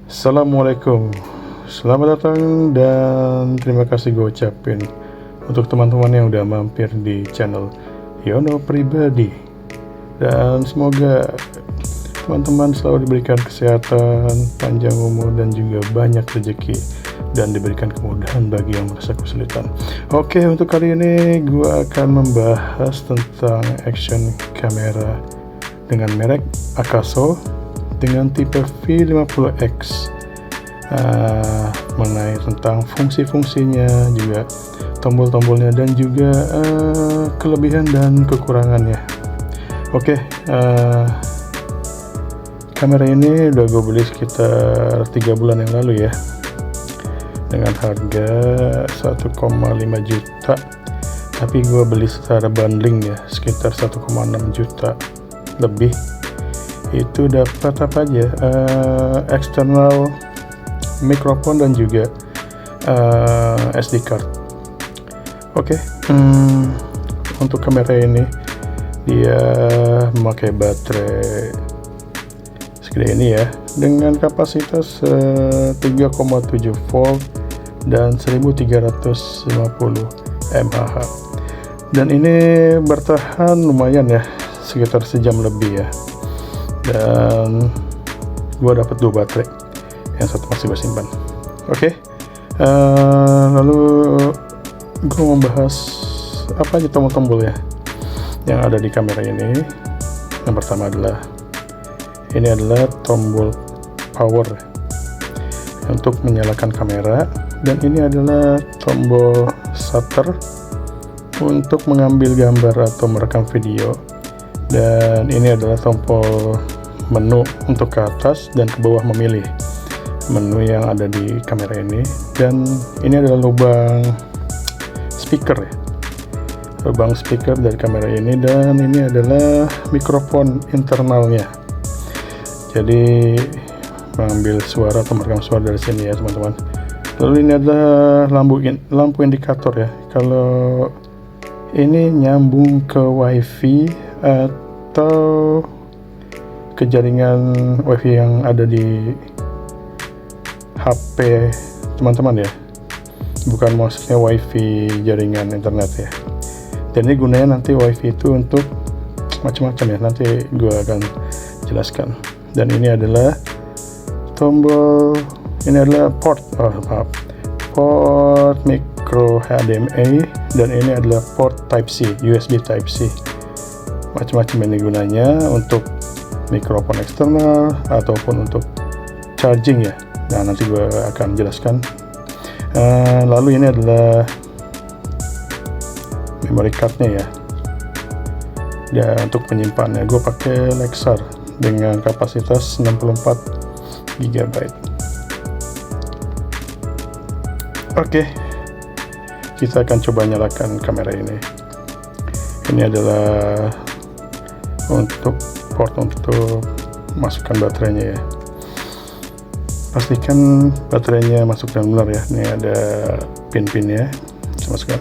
Assalamualaikum, selamat datang dan terima kasih gue ucapin untuk teman-teman yang udah mampir di channel Yono Pribadi. Dan semoga teman-teman selalu diberikan kesehatan, panjang umur, dan juga banyak rezeki, dan diberikan kemudahan bagi yang merasa kesulitan. Oke, untuk kali ini gue akan membahas tentang action kamera dengan merek Akaso dengan tipe V50X, mengenai tentang fungsi-fungsinya, juga tombol-tombolnya, dan juga kelebihan dan kekurangannya. Oke, kamera ini udah gue beli sekitar 3 bulan yang lalu ya, dengan harga 1,5 juta, tapi gue beli secara bundling ya, sekitar 1,6 juta lebih. Itu dapat apa aja, eksternal mikrofon dan juga SD card. Oke, untuk kamera ini dia memakai baterai segede ini ya, dengan kapasitas 3,7 volt dan 1350 mAh, dan ini bertahan lumayan ya, sekitar sejam lebih ya. Dan gua dapat 2 baterai, yang satu masih gue simpan. Oke, lalu gue membahas apa aja tombol-tombol ya yang ada di kamera ini. Yang pertama adalah ini adalah tombol power untuk menyalakan kamera, dan ini adalah tombol shutter untuk mengambil gambar atau merekam video, dan ini adalah tombol menu untuk ke atas dan ke bawah memilih menu yang ada di kamera ini. Dan ini adalah lubang speaker ya, lubang speaker dari kamera ini, dan ini adalah mikrofon internalnya, jadi mengambil suara atau merekam suara dari sini ya teman-teman. Lalu ini adalah lampu indikator ya, kalau ini nyambung ke wifi atau ke jaringan wifi yang ada di HP teman-teman ya, bukan maksudnya wifi jaringan internet ya. Dan ini gunanya nanti wifi itu untuk macam-macam ya, nanti gue akan jelaskan. Dan ini adalah tombol, ini adalah port micro HDMI, dan ini adalah port Type C, USB Type C. Macam-macam ini gunanya, untuk mikrofon eksternal ataupun untuk charging ya. Nah, nanti gue akan jelaskan. Lalu ini adalah memory cardnya ya, dan untuk penyimpanannya gue pakai Lexar dengan kapasitas 64 GB. Oke, kita akan coba nyalakan kamera ini. Ini adalah untuk port untuk masukkan baterainya ya. Pastikan baterainya masuk dengan benar ya. Ini ada pin-pinnya, saya masukkan.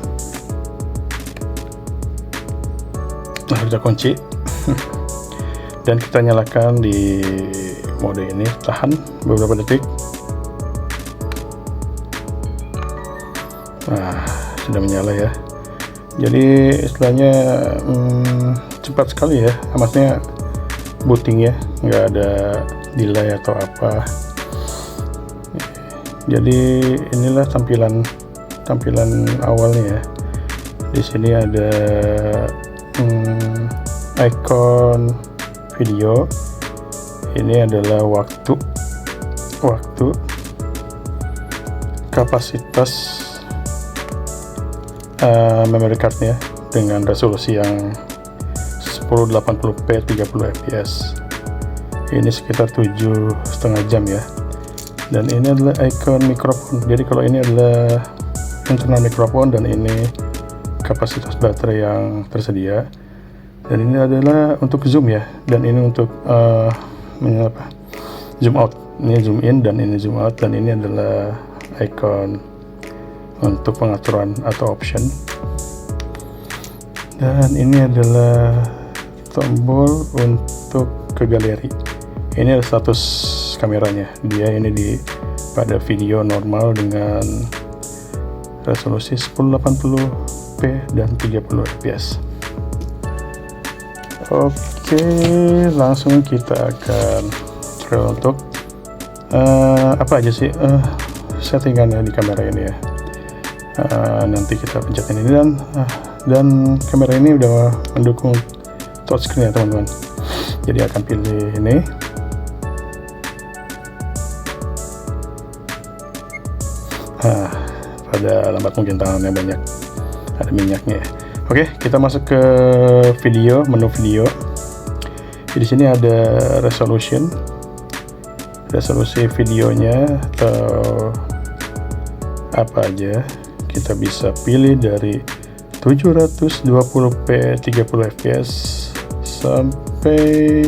Nah, kita kunci. Dan kita nyalakan di mode ini, tahan beberapa detik. Nah, sudah menyala ya. Jadi istilahnya cepat sekali ya, maksudnya booting ya, nggak ada delay atau apa. Jadi inilah tampilan awalnya ya. Di sini ada icon video. Ini adalah waktu, kapasitas memory cardnya dengan resolusi yang 1080p 30 fps. Ini sekitar 7,5 jam ya. Dan ini adalah icon mikrofon. Jadi kalau ini adalah internal mikrofon, dan ini kapasitas baterai yang tersedia. Dan ini adalah untuk zoom ya, dan ini untuk zoom out. Ini zoom in dan ini zoom out, dan ini adalah icon untuk pengaturan atau option. Dan ini adalah tombol untuk ke galeri. Ini ada status atas kameranya. Dia ini pada video normal dengan resolusi 1080p dan 30 fps. Oke, langsung kita akan trial untuk apa aja sih settingannya di kamera ini ya. Nanti kita pencetin ini dan kamera ini udah mendukung touchscreen ya teman-teman. Jadi akan pilih ini. Pada lambat mungkin tangannya banyak, ada minyaknya ya. Oke, kita masuk ke video, menu video. Di sini ada resolusi videonya atau apa aja. Kita bisa pilih dari 720p 30 fps sampai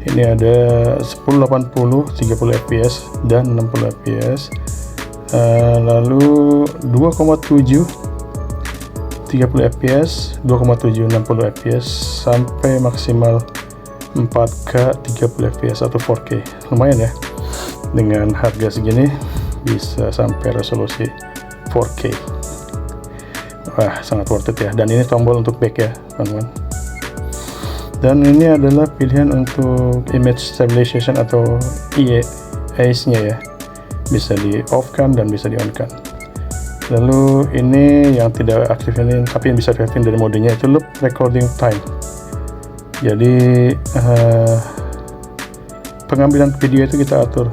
ini ada 1080 30 fps dan 60 fps. Lalu 2,7 30 fps, 2,7 60 fps sampai maksimal 4K 30 fps atau 4K. Lumayan ya, dengan harga segini bisa sampai resolusi 4K. Wah, sangat worth it ya. Dan ini tombol untuk back ya teman-teman. Dan ini adalah pilihan untuk image stabilization atau EAS nya ya, bisa di off kan dan bisa di on kan. Lalu ini yang tidak aktif ini, tapi yang bisa diaktifkan dari modenya itu loop recording time. Jadi pengambilan video itu kita atur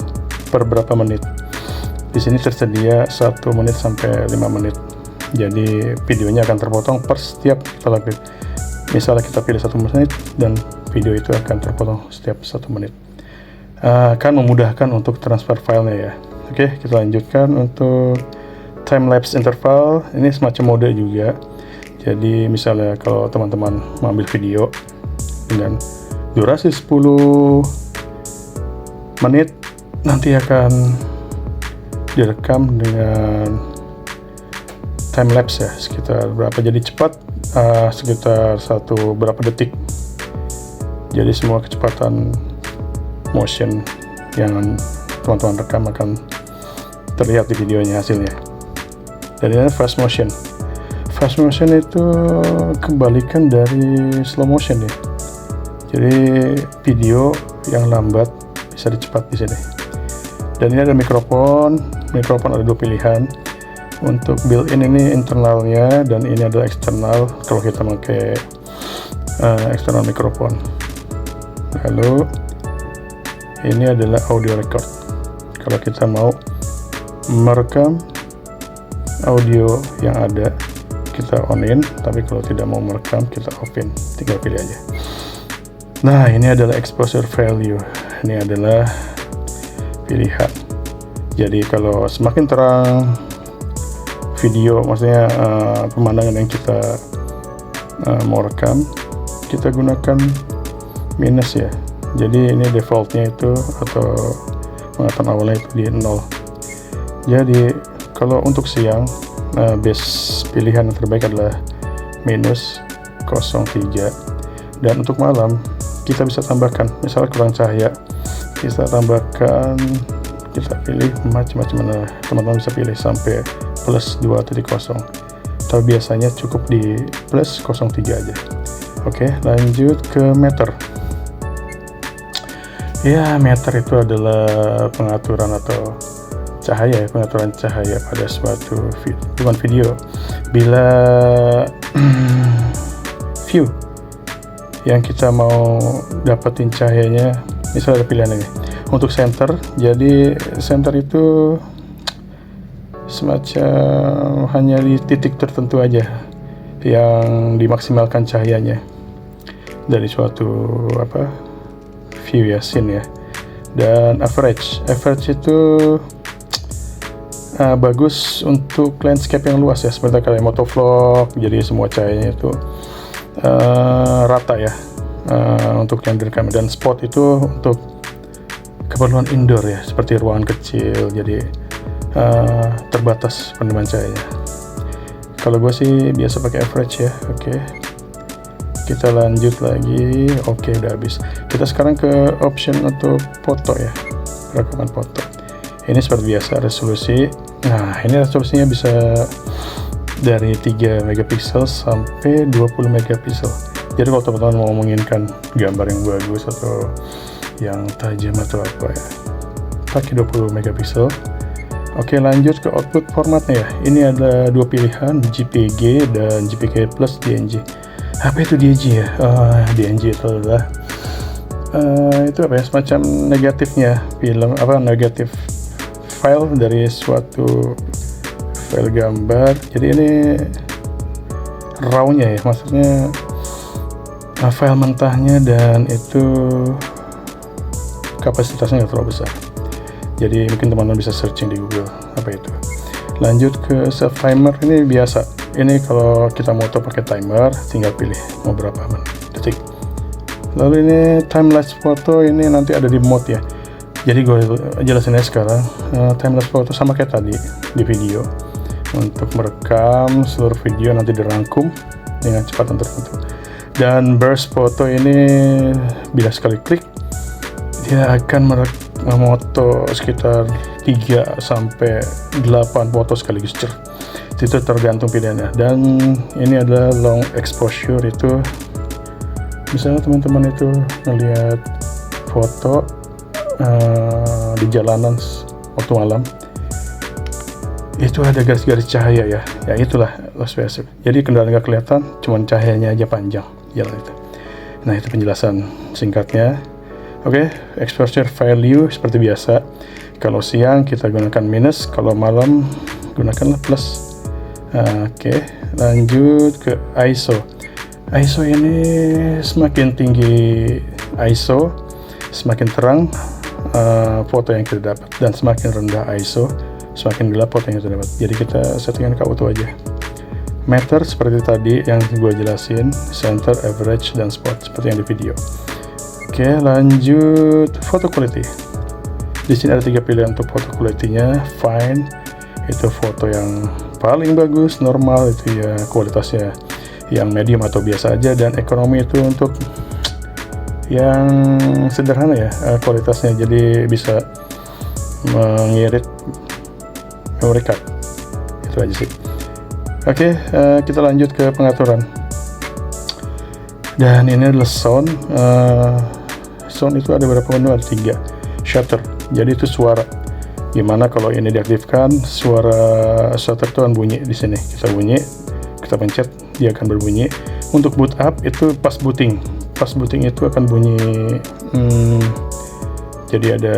per berapa menit. Di sini tersedia 1 menit sampai 5 menit. Jadi videonya akan terpotong per setiap kita lakukan. Misalnya kita pilih 1 menit dan video itu akan terpotong setiap 1 menit. Akan memudahkan untuk transfer filenya ya. Oke, kita lanjutkan untuk time lapse interval. Ini semacam mode juga. Jadi misalnya kalau teman-teman mengambil video dengan durasi 10 menit, nanti akan direkam dengan time lapse ya, sekitar berapa, jadi cepat sekitar berapa detik. Jadi semua kecepatan motion yang teman-teman rekam akan terlihat di videonya hasilnya. Dan ini fast motion. Fast motion itu kebalikan dari slow motion ya. Jadi video yang lambat bisa dicepat di sini. Dan ini ada mikrofon ada 2 pilihan. Untuk built-in ini internalnya dan ini adalah eksternal kalau kita pakai eksternal mikrofon. Lalu ini adalah audio record. Kalau kita mau merekam audio yang ada, kita on-in, tapi kalau tidak mau merekam kita off-in, tinggal pilih aja. Nah, ini adalah exposure value. Ini adalah pilihan. Jadi kalau semakin terang video, maksudnya pemandangan yang kita mau rekam, kita gunakan minus ya. Jadi ini defaultnya itu atau pengetahuan awalnya itu di 0. Jadi kalau untuk siang, base pilihan yang terbaik adalah minus 0,3. Dan untuk malam kita bisa tambahkan, misalnya kurang cahaya, kita tambahkan, kita pilih macam-macam mana, teman-teman bisa pilih sampai plus 2.0, tapi biasanya cukup di plus 0,3 aja. Oke, lanjut ke meter. Ya, meter itu adalah pengaturan atau cahaya, pengaturan cahaya pada suatu video. Bila view yang kita mau dapetin cahayanya, misalnya ada pilihan ini untuk center. Jadi center itu semacam hanya di titik tertentu aja yang dimaksimalkan cahayanya dari suatu view ya, scene ya. Dan average itu bagus untuk landscape yang luas ya, seperti kayak motovlog. Jadi semua cahayanya itu rata ya untuk yang direkam. Dan spot itu untuk keperluan indoor ya, seperti ruangan kecil. Jadi terbatas penerimaan cahayanya. Kalau gue sih biasa pakai average ya. Oke, kita lanjut lagi. Oke, udah habis. Kita sekarang ke option untuk foto ya. rekaman foto. Ini seperti biasa resolusi. Nah, ini resolusinya bisa dari 3 megapiksel sampai 20 megapiksel. Jadi kalau teman-teman mau menginginkan gambar yang bagus atau yang tajam atau apa ya, pakai 20 megapiksel. Oke, lanjut ke output formatnya ya. Ini ada dua pilihan, JPG dan JPG plus DNG. Apa itu DNG ya? DNG itu adalah itu apa ya, semacam negatifnya film, negatif file dari suatu file gambar. Jadi ini raw-nya ya, maksudnya file mentahnya, dan itu kapasitasnya nggak terlalu besar. Jadi mungkin teman-teman bisa searching di Google apa itu. Lanjut ke self timer, ini biasa. Ini kalau kita mau pakai timer, tinggal pilih mau berapa detik. Lalu ini time lapse foto, ini nanti ada di mode ya. Jadi gue jelasin aja sekarang. Time lapse foto sama kayak tadi di video. Untuk merekam seluruh video nanti dirangkum dengan kecepatan tertentu. Dan burst foto ini bila sekali klik dia akan memoto sekitar 3 sampai 8 foto sekaligus. Itu tergantung pilihannya. Dan ini adalah long exposure, itu misalnya teman-teman itu melihat foto di jalanan waktu malam, itu ada garis-garis cahaya ya itulah low exposure. Jadi kendaraan nggak kelihatan, cuman cahayanya aja panjang jalan itu. Nah, itu penjelasan singkatnya. Oke, exposure value seperti biasa. Kalau siang kita gunakan minus, kalau malam gunakanlah plus. Oke, lanjut ke ISO. ISO ini semakin tinggi ISO, semakin terang foto yang kita dapat, dan semakin rendah ISO, semakin gelap foto yang kita dapat. Jadi kita settingan ke auto aja. Meter seperti tadi yang gue jelasin, center, average, dan spot seperti yang di video. Oke, lanjut photo quality. Di sini ada 3 pilihan untuk photo quality-nya. Fine itu foto yang paling bagus, normal itu ya kualitasnya yang medium atau biasa aja, dan ekonomi itu untuk yang sederhana ya kualitasnya, jadi bisa mengirit memory card. Itu aja sih. Oke, kita lanjut ke pengaturan. Dan ini adalah sound. Sound itu ada berapa menu? Ada 3. Shutter, jadi itu suara. Gimana kalau ini diaktifkan, suara shutter itu akan bunyi di sini. Kita pencet, dia akan berbunyi. Untuk boot up itu pas booting itu akan bunyi. Jadi ada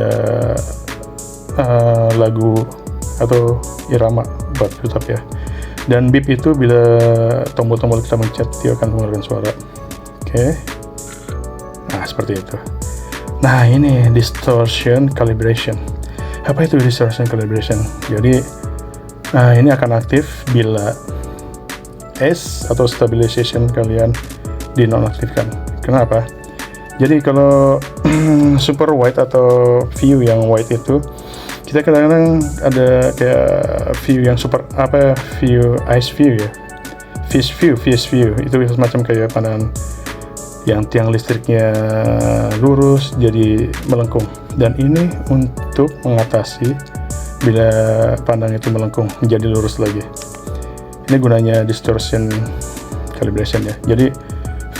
lagu atau irama buat boot up ya. Dan beep itu bila tombol-tombol kita pencet, dia akan mengeluarkan suara. Oke. Nah, seperti itu. Nah, ini distortion calibration. Apa itu distortion calibration? Jadi ini akan aktif bila S atau stabilization kalian dinonaktifkan. Kenapa? Jadi kalau super wide atau view yang wide itu, kita kadang-kadang ada kayak view yang view ice view ya, fish view itu bisa semacam kayak pandangan yang tiang listriknya lurus jadi melengkung, dan ini untuk mengatasi bila pandang itu melengkung menjadi lurus lagi. Ini gunanya distortion calibration ya, jadi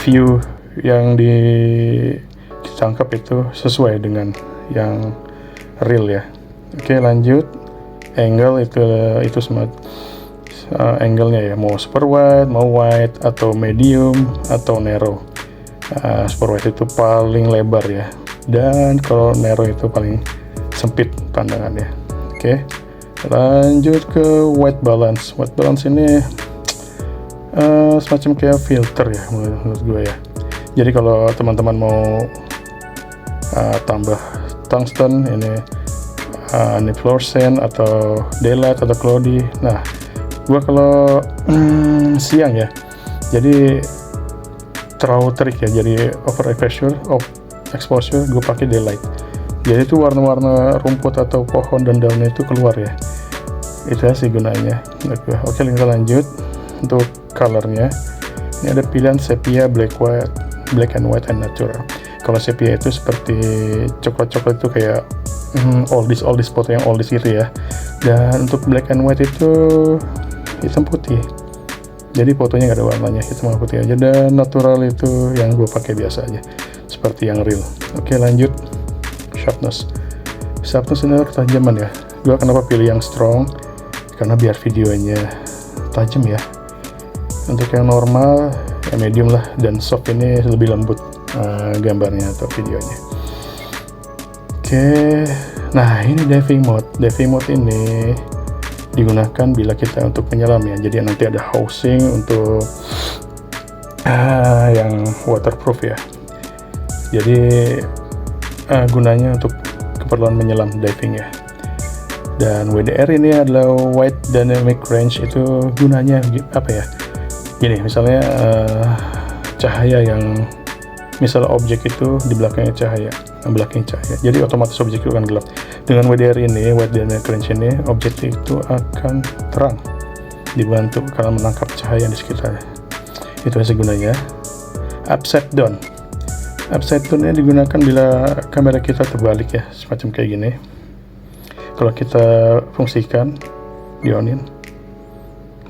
view yang ditangkap itu sesuai dengan yang real ya. Oke, lanjut. Angle itu smart angle-nya ya, mau super wide, mau wide, atau medium, atau narrow. Super wide itu paling lebar ya, dan kalau narrow itu paling sempit pandangannya. Oke, lanjut ke white balance. White balance ini semacam kayak filter ya menurut gue ya. Jadi kalau teman-teman mau tambah tungsten, ini fluorescent atau daylight atau cloudy. Nah, gua kalau siang ya, jadi terlalu terik ya, jadi over exposure gue pakai daylight. Jadi itu warna-warna rumput atau pohon dan daunnya itu keluar ya. Itu sih gunanya. Oke, kita lanjut untuk colornya. Ini ada pilihan sepia, black and white, and natural. Kalau sepia itu seperti coklat-coklat itu kayak oldies foto yang oldies gitu ya. Dan untuk black and white itu hitam putih, jadi fotonya nggak ada warnanya, hitam sama putih aja. Dan natural itu yang gue pakai biasa aja, seperti yang real. Oke, lanjut. Sharpness ini ketajaman ya. Gue kenapa pilih yang strong, karena biar videonya tajam ya. Untuk yang normal ya medium lah, dan soft ini lebih lembut gambarnya atau videonya. Oke, nah ini diving mode ini digunakan bila kita untuk menyelam ya. Jadi nanti ada housing untuk yang waterproof ya. Jadi gunanya untuk keperluan menyelam diving ya. Dan WDR ini adalah Wide Dynamic Range, itu gunanya apa ya? Gini, misalnya cahaya yang misalnya objek itu di belakangnya cahaya, jadi otomatis objek itu akan gelap. Dengan WDR ini, Wide Dynamic Range ini, objek itu akan terang dibantu karena menangkap cahaya di sekitarnya. Itu gunanya. Upside down ini digunakan bila kamera kita terbalik ya, semacam kayak gini. Kalau kita fungsikan di-onin,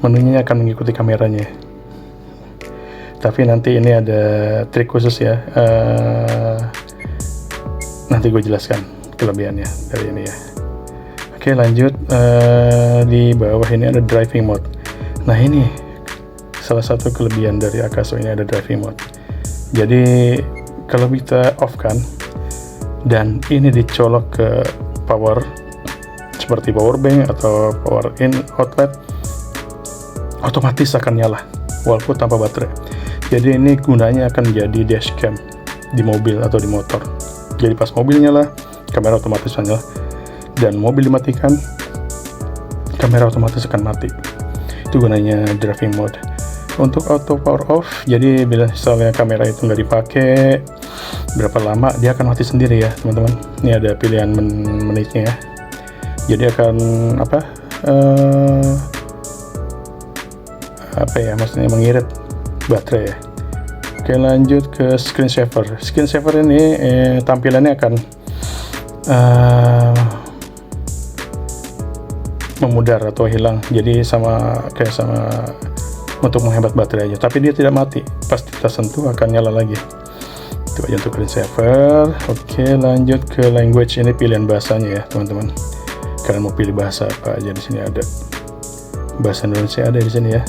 menunya akan mengikuti kameranya. Tapi nanti ini ada trik khusus ya, nanti gue jelaskan kelebihannya dari ini ya. Oke, lanjut. Di bawah ini ada driving mode. Nah, ini salah satu kelebihan dari Akaso, ini ada driving mode. Jadi kalau kita off kan, dan ini dicolok ke power seperti power bank atau power in outlet, otomatis akan nyala walaupun tanpa baterai. Jadi ini gunanya akan menjadi dashcam di mobil atau di motor. Jadi pas mobil nyala, kamera otomatis nyala, dan mobil dimatikan, kamera otomatis akan mati. Itu gunanya driving mode. Untuk auto power off, jadi bila misalnya kamera itu nggak dipakai berapa lama, dia akan mati sendiri ya teman-teman. Ini ada pilihan menitnya ya. Jadi akan apa ya, maksudnya mengirit baterai ya. Oke, lanjut ke screensaver. Screensaver ini tampilannya akan memudar atau hilang. Jadi sama untuk menghemat baterai aja. Tapi dia tidak mati. Pas kita sentuh akan nyala lagi. Itu aja untuk screensaver. Oke, lanjut ke language. Ini pilihan bahasanya ya teman-teman. Kalian mau pilih bahasa apa aja, di sini ada bahasa Indonesia, ada di sini ya.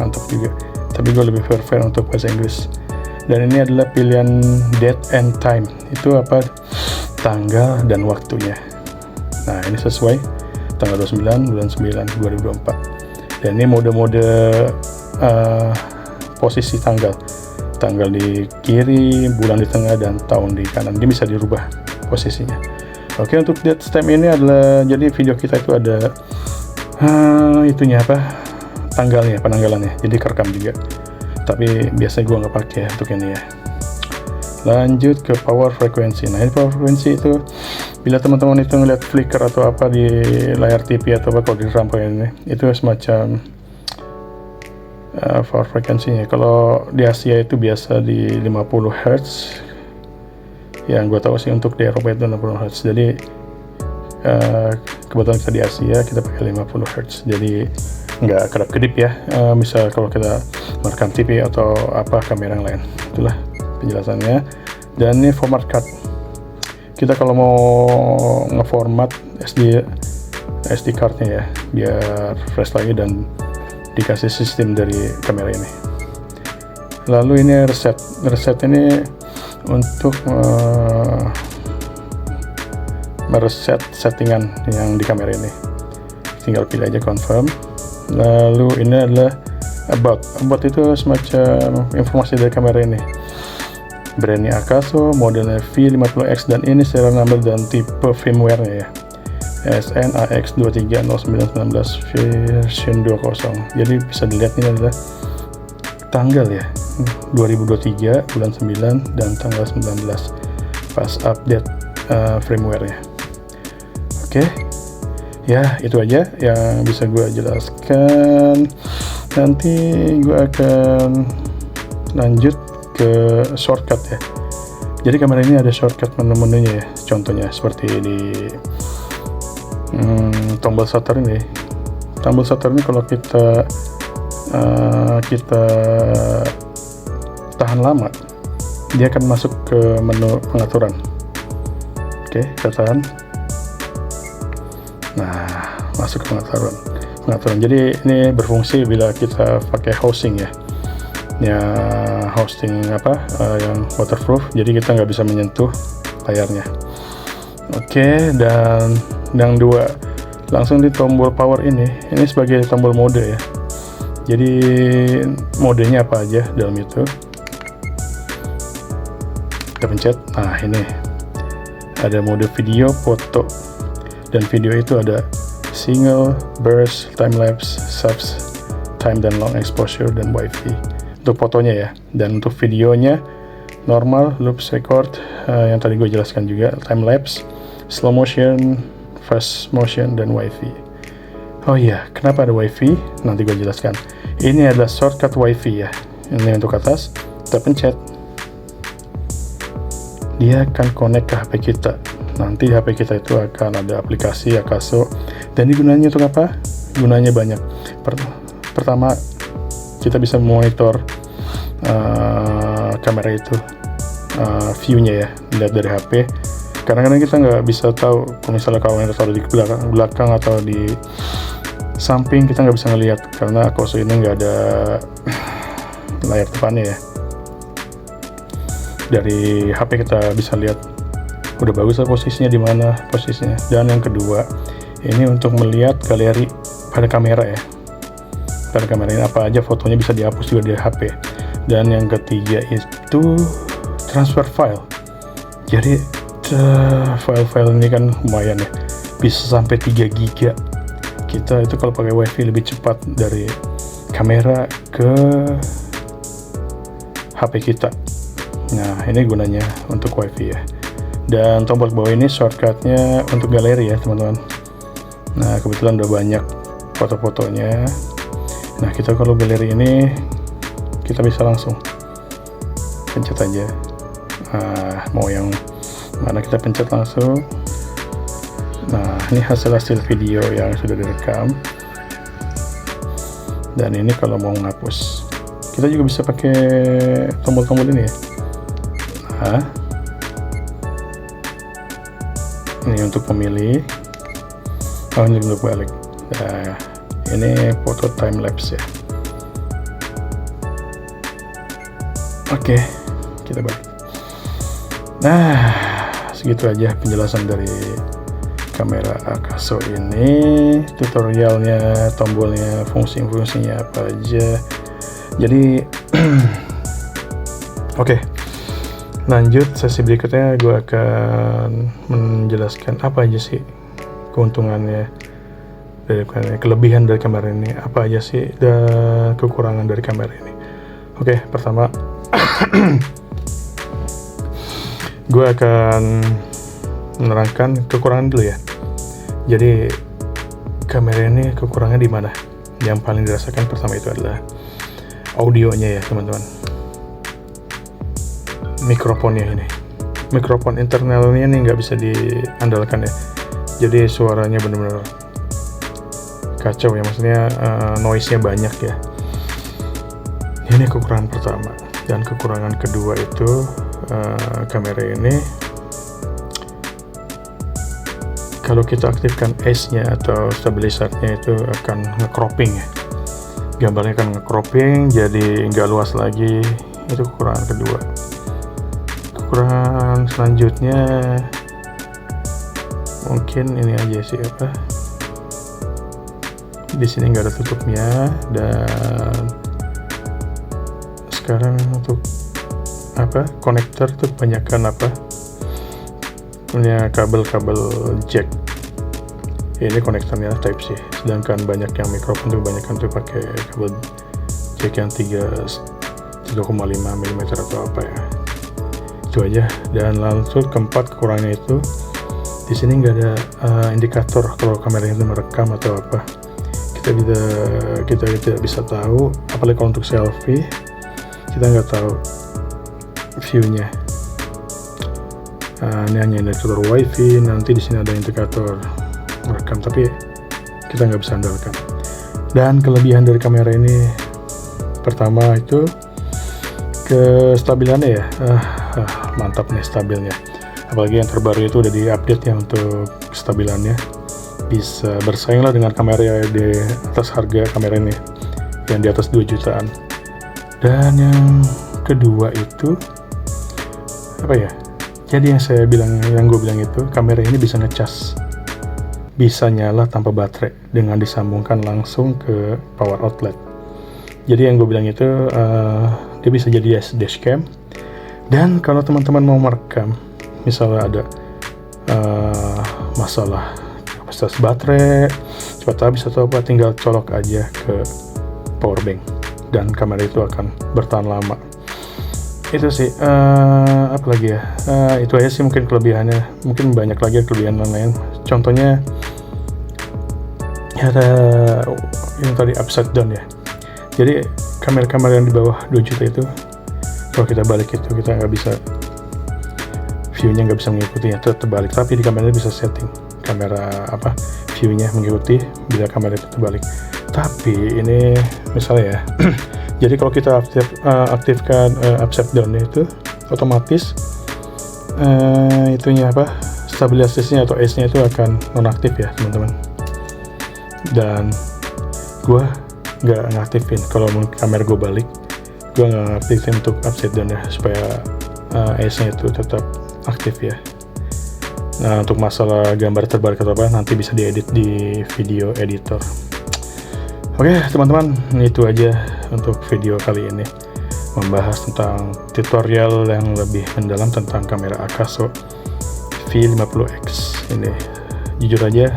Mantap juga. Tapi gue lebih prefer untuk bahasa Inggris. Dan ini adalah pilihan date and time. Itu apa? Tanggal dan waktunya. Nah, ini sesuai tanggal 29 bulan 9 2024. Dan ini mode-mode posisi tanggal di kiri, bulan di tengah, dan tahun di kanan. Ini bisa dirubah posisinya. Oke, untuk date stamp ini adalah, jadi video kita itu ada itunya tanggalnya, penanggalannya, jadi kerekam juga. Tapi biasanya gue nggak pakai untuk ini ya. Lanjut ke power frequency. Nah, ini power frequency itu bila teman-teman itu ngeliat flicker atau apa di layar TV atau apa, kalau di rampai ini itu semacam power frequency-nya. Kalau di Asia itu biasa di 50 Hz. Yang gue tahu sih untuk di Eropa itu 60 Hz. Jadi kebetulan kita di Asia, kita pakai 50 Hz. Jadi nggak kedap-kedip ya. Misal kalau kita merekam TV atau apa kamera yang lain. Itulah penjelasannya. Dan ini format card. Kita kalau mau ngeformat SD cardnya ya, biar fresh lagi dan dikasih sistem dari kamera ini. Lalu ini reset ini untuk mereset settingan yang di kamera ini. Tinggal pilih aja confirm. Lalu ini adalah about itu semacam informasi dari kamera ini. Brandnya Akaso, modelnya V50X, dan ini serial number dan tipe firmware-nya ya, SN AX230919 version 20. Jadi bisa dilihat ini adalah tanggal ya, 2023 bulan 9 dan tanggal 19 pas update firmware-nya. Oke. Ya, itu aja yang bisa gue jelaskan. Nanti gue akan lanjut ke shortcut ya. Jadi kamera ini ada shortcut menu-menunya ya, contohnya seperti di tombol shutter ini. Tombol shutter ini kalau kita tahan lama, dia akan masuk ke menu pengaturan. Oke, kita tahan. Nah, masuk ke pengaturan. Jadi ini berfungsi bila kita pakai housing ya. Hosting yang waterproof, jadi kita nggak bisa menyentuh layarnya. Oke, dan yang dua langsung di tombol power ini sebagai tombol mode ya. Jadi modenya apa aja dalam itu kita pencet. Nah, ini ada mode video, foto, dan video itu ada single, burst, time lapse, subs, time dan long exposure, dan wifi untuk fotonya ya. Dan untuk videonya normal, loop, record, yang tadi gue jelaskan juga, time lapse, slow motion, fast motion, dan wifi. Oh iya, kenapa ada wifi? Nanti gue jelaskan. Ini adalah shortcut wifi ya. Ini untuk atas, kita pencet, dia akan connect ke HP kita. Nanti HP kita itu akan ada aplikasi Akaso. Dan ini gunanya untuk apa? Gunanya banyak. Pertama, kita bisa monitor kamera itu, view-nya ya, lihat dari HP. Kadang-kadang kita nggak bisa tahu, kalau misalnya kamera taruh di belakang atau di samping, kita nggak bisa ngelihat karena Akaso ini nggak ada layar depannya ya. Dari HP kita bisa lihat udah bagus lah posisinya, di mana posisinya. Dan yang kedua, ini untuk melihat galeri pada kamera ya. Pada kamera ini apa aja fotonya bisa dihapus juga di HP. Dan yang ketiga itu transfer file. Jadi file-file ini kan lumayan ya, bisa sampai 3 GB. Kita itu kalau pakai wifi lebih cepat dari kamera ke HP kita. Nah, ini gunanya untuk wifi ya. Dan tombol bawah ini shortcutnya untuk galeri ya teman-teman. Nah, kebetulan udah banyak foto-fotonya. Nah, kita kalau galeri ini kita bisa langsung pencet aja. Nah, mau yang mana kita pencet langsung. Nah, ini hasil video yang sudah direkam. Dan ini kalau mau menghapus, kita juga bisa pakai tombol-tombol ini ya. Nah, ini untuk memilih. Oh, ini untuk balik. Nah, ini foto time lapse ya. Oke, kita balik. Nah, segitu aja penjelasan dari kamera Akaso ini, tutorialnya, tombolnya, fungsinya apa aja. Jadi oke, lanjut sesi berikutnya gue akan menjelaskan apa aja sih keuntungannya dari kamera, kelebihan dari kamera ini, apa aja sih, dan kekurangan dari kamera ini. Oke, pertama gue akan menerangkan kekurangan dulu ya. Jadi kamera ini kekurangannya di mana? Yang paling dirasakan pertama itu adalah audionya ya teman-teman. Mikrofonnya ini, mikrofon internalnya ini nggak bisa diandalkan ya. Jadi suaranya benar-benar kacau ya, maksudnya noise-nya banyak ya. Ini kekurangan pertama. Dan kekurangan kedua itu kamera ini kalau kita aktifkan edge-nya atau stabilizernya itu akan nge-cropping ya. Gambarnya akan nge-cropping jadi nggak luas lagi. Itu kekurangan kedua. Kekurangan selanjutnya mungkin ini aja sih, apa, di sini nggak ada tutupnya. Dan sekarang untuk apa, konektor itu kebanyakan apa, punya kabel-kabel jack. Ini konektornya type C, sedangkan banyak yang mikrofon tuh kebanyakan tuh pakai kabel jack yang 3,5 mm atau apa ya. Itu aja. Dan langsung keempat kekurangannya itu di sini nggak ada indikator kalau kamera itu merekam atau apa. Kita tidak bisa tahu, apalagi kalau untuk selfie kita nggak tahu view-nya Ini hanya indikator wifi, nanti di sini ada indikator merekam, tapi kita nggak bisa andalkan. Dan kelebihan dari kamera ini, pertama itu kestabilannya ya, mantap nih stabilnya. Apalagi yang terbaru itu udah diupdate ya untuk kestabilannya, bisa bersaing lah dengan kamera di atas harga kamera ini yang di atas 2 jutaan. Dan yang kedua itu apa ya? Jadi yang gue bilang itu, kamera ini bisa ngecas, bisa nyala tanpa baterai dengan disambungkan langsung ke power outlet. Jadi yang gue bilang itu dia bisa jadi dashcam. Dan kalau teman-teman mau merekam, misalnya ada masalah kapasitas baterai cepat habis atau apa, tinggal colok aja ke power bank dan kamera itu akan bertahan lama. Itu sih, apalagi ya, itu aja sih mungkin kelebihannya. Mungkin banyak lagi kelebihan lain. Contohnya ada yang tadi upside down ya. Jadi kamera-kamera yang di bawah 2 juta itu, kalau kita balik itu kita nggak bisa, view-nya nggak bisa mengikuti ya, terbalik. Tapi di kamera bisa setting kamera view-nya mengikuti bila kamera itu terbalik. Tapi ini misalnya ya, jadi kalau kita aktifkan upside down itu, otomatis itunya stabilisasinya atau S-nya itu akan nonaktif ya teman-teman. Dan gue nggak ngaktifin, kalau kamera gue balik, gue nggak ngaktifin untuk upside down ya, supaya S-nya itu tetap aktif ya. Nah, untuk masalah gambar terbalik atau apa, nanti bisa diedit di video editor. Oke teman-teman, itu aja untuk video kali ini, membahas tentang tutorial yang lebih mendalam tentang kamera Akaso V50X ini. Jujur aja,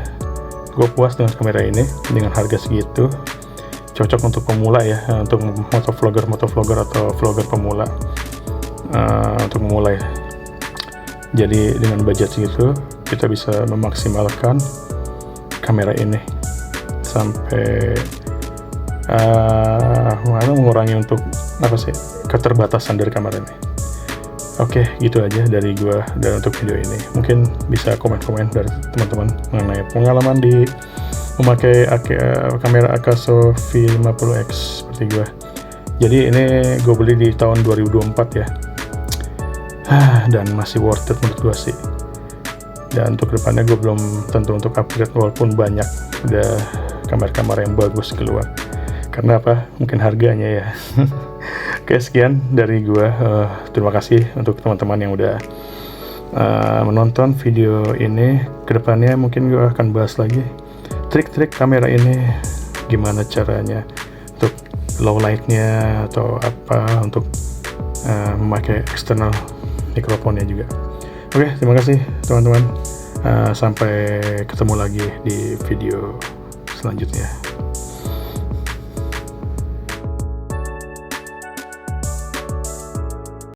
gue puas dengan kamera ini, dengan harga segitu. Cocok untuk pemula ya, untuk motovlogger atau vlogger pemula, untuk memulai. Jadi dengan budget segitu, kita bisa memaksimalkan kamera ini sampai mengurangi untuk keterbatasan dari kamera ini. Oke, gitu aja dari gua dan untuk video ini. Mungkin bisa komen-komen dari teman-teman mengenai pengalaman di memakai kamera Akaso V50X seperti gua. Jadi ini gue beli di tahun 2024 ya, dan masih worth it menurut gua sih. Dan untuk kedepannya gue belum tentu untuk upgrade, walaupun banyak udah kamera-kamera yang bagus keluar. Karena mungkin harganya ya. Oke, sekian dari gua. Terima kasih untuk teman-teman yang udah menonton video ini. Kedepannya mungkin gua akan bahas lagi trik-trik kamera ini, gimana caranya untuk low lightnya atau apa, untuk memakai external mikrofonnya juga. Oke, terima kasih teman-teman. Sampai ketemu lagi di video selanjutnya.